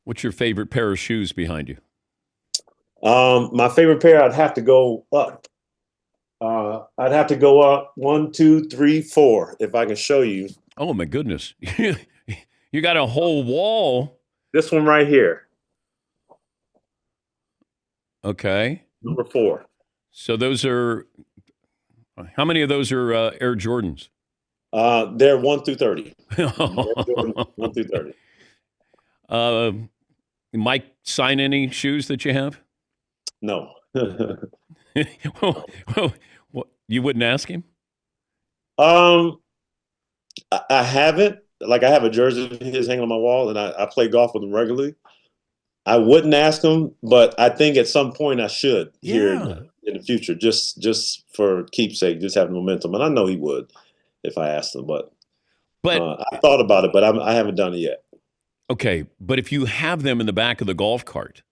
What's your favorite pair of shoes behind you? My favorite pair, I'd have to go up. I'd have to go up one, two, three, four, if I can show you. Oh my goodness. You got a whole wall. This one right here, Okay. number four. So those are how many of those are Air Jordans? They're 1 through 30. Jordan, 1 through 30. uh, Mike, sign any shoes that you have? No. well, you wouldn't ask him? um, I haven't. Like I have a jersey of his hanging on my wall, and I play golf with him regularly. I wouldn't ask him, but I think at some point I should here Yeah. in the future, just for keepsake, just having momentum. And I know he would if I asked him, but But I thought about it, but I haven't done it yet. okay, but if you have them in the back of the golf cart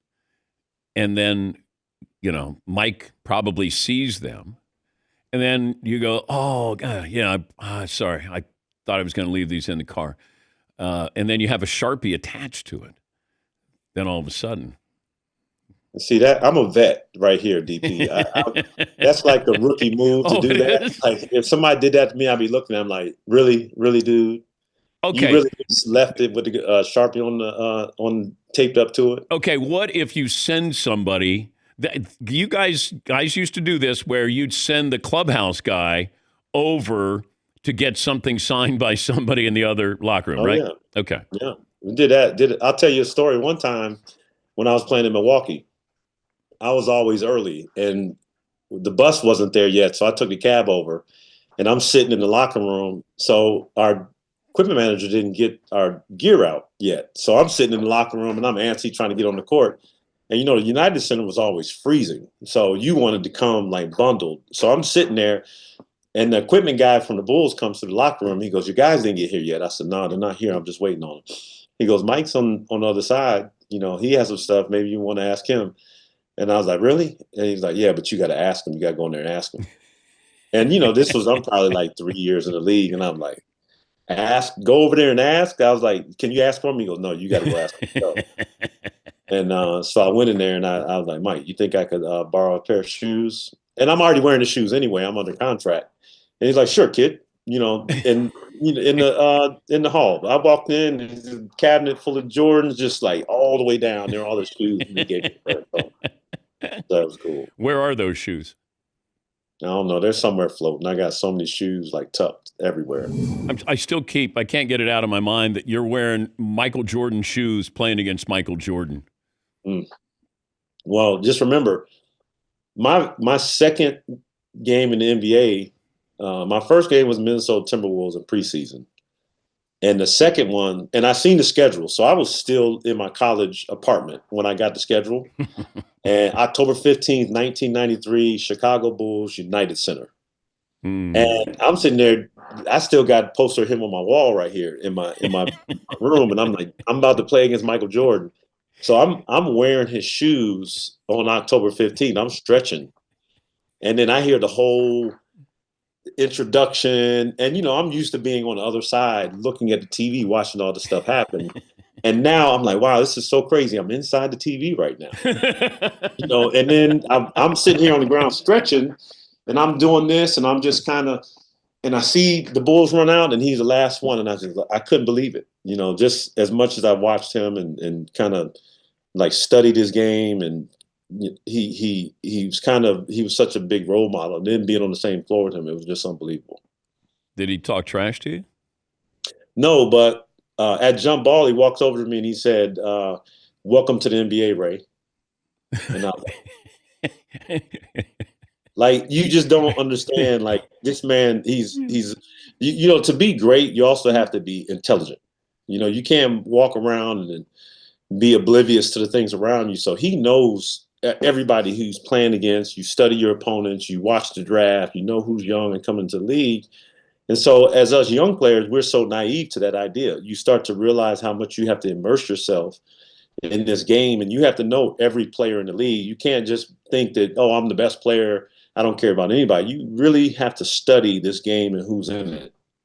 and then, Mike probably sees them and then you go, "Oh, God, yeah, sorry. I thought I was going to leave these in the car." And then you have a Sharpie attached to it. Then all of a sudden, See that I'm a vet right here, DP. That's like a rookie move to oh, do it that. is? Like if somebody did that to me, I'd be looking at them like, really, really, dude. You Okay. really just left it with the Sharpie on taped up to it. Okay, what if you send somebody that you guys used to do this where you'd send the clubhouse guy over to get something signed by somebody in the other locker room, Oh right? yeah, Okay. yeah. We did that. Did it. I'll tell you a story. One time when I was playing in Milwaukee, I was always early, and the bus wasn't there yet, so I took the cab over, and I'm sitting in the locker room. So our equipment manager didn't get our gear out yet, so I'm sitting in the locker room, and I'm antsy trying to get on the court. And the United Center was always freezing, so you wanted to come like bundled. So I'm sitting there, and the equipment guy from the Bulls comes to the locker room. He goes, "Your guys didn't get here yet." I said, "No, they're not here. I'm just waiting on them." He goes, "Mike's on the other side. He has some stuff. Maybe you want to ask him." And I was like, "Really?" And he's like, "Yeah, but you got to ask him. You got to go in there and ask him." And this was I'm probably like 3 years in the league, and I'm like, go over there and ask. I was like, "Can you ask for me?" He goes, "No, you got to go ask him yourself." And so I went in there and I was like, "Mike, you think I could borrow a pair of shoes?" And I'm already wearing the shoes anyway. I'm under contract. And he's like, "Sure, kid." And in the hall, I walked in, and there's a cabinet full of Jordans, just like all the way down. There are all the shoes, and he gave me a pair. So that was cool. Where are those shoes? I don't know. They're somewhere floating. I got so many shoes like tucked everywhere. I can't get it out of my mind that you're wearing Michael Jordan shoes playing against Michael Jordan. Mm. Well, just remember, my second game in the NBA, my first game was Minnesota Timberwolves in preseason. And the second one, and I seen the schedule. So I was still in my college apartment when I got the schedule. And October 15th, 1993, Chicago Bulls, United Center. And I'm sitting there, I still got a poster of him on my wall right here in my room. And I'm like, I'm about to play against Michael Jordan. So I'm wearing his shoes on October 15th. I'm stretching. And then I hear the whole introduction. And I'm used to being on the other side, looking at the TV, watching all this stuff happen. And now I'm like, wow, this is so crazy. I'm inside the TV right now. And then I'm sitting here on the ground stretching, and I'm doing this, and I'm just kind of, and I see the Bulls run out, and he's the last one, and I couldn't believe it. Just as much as I watched him and kind of like studied his game, and he was such a big role model, and then being on the same floor with him, it was just unbelievable. Did he talk trash to you? No, but at jump ball, he walks over to me and he said, "Welcome to the NBA, Ray." And I was like, you just don't understand. Like this man, he's to be great, you also have to be intelligent. You can't walk around and be oblivious to the things around you. So he knows everybody who's playing against. You study your opponents. You watch the draft. You know who's young and coming to the league. And so, as us young players, we're so naive to that idea. You start to realize how much you have to immerse yourself in this game, and you have to know every player in the league. You can't just think that, oh, I'm the best player. I don't care about anybody. You really have to study this game and who's in it.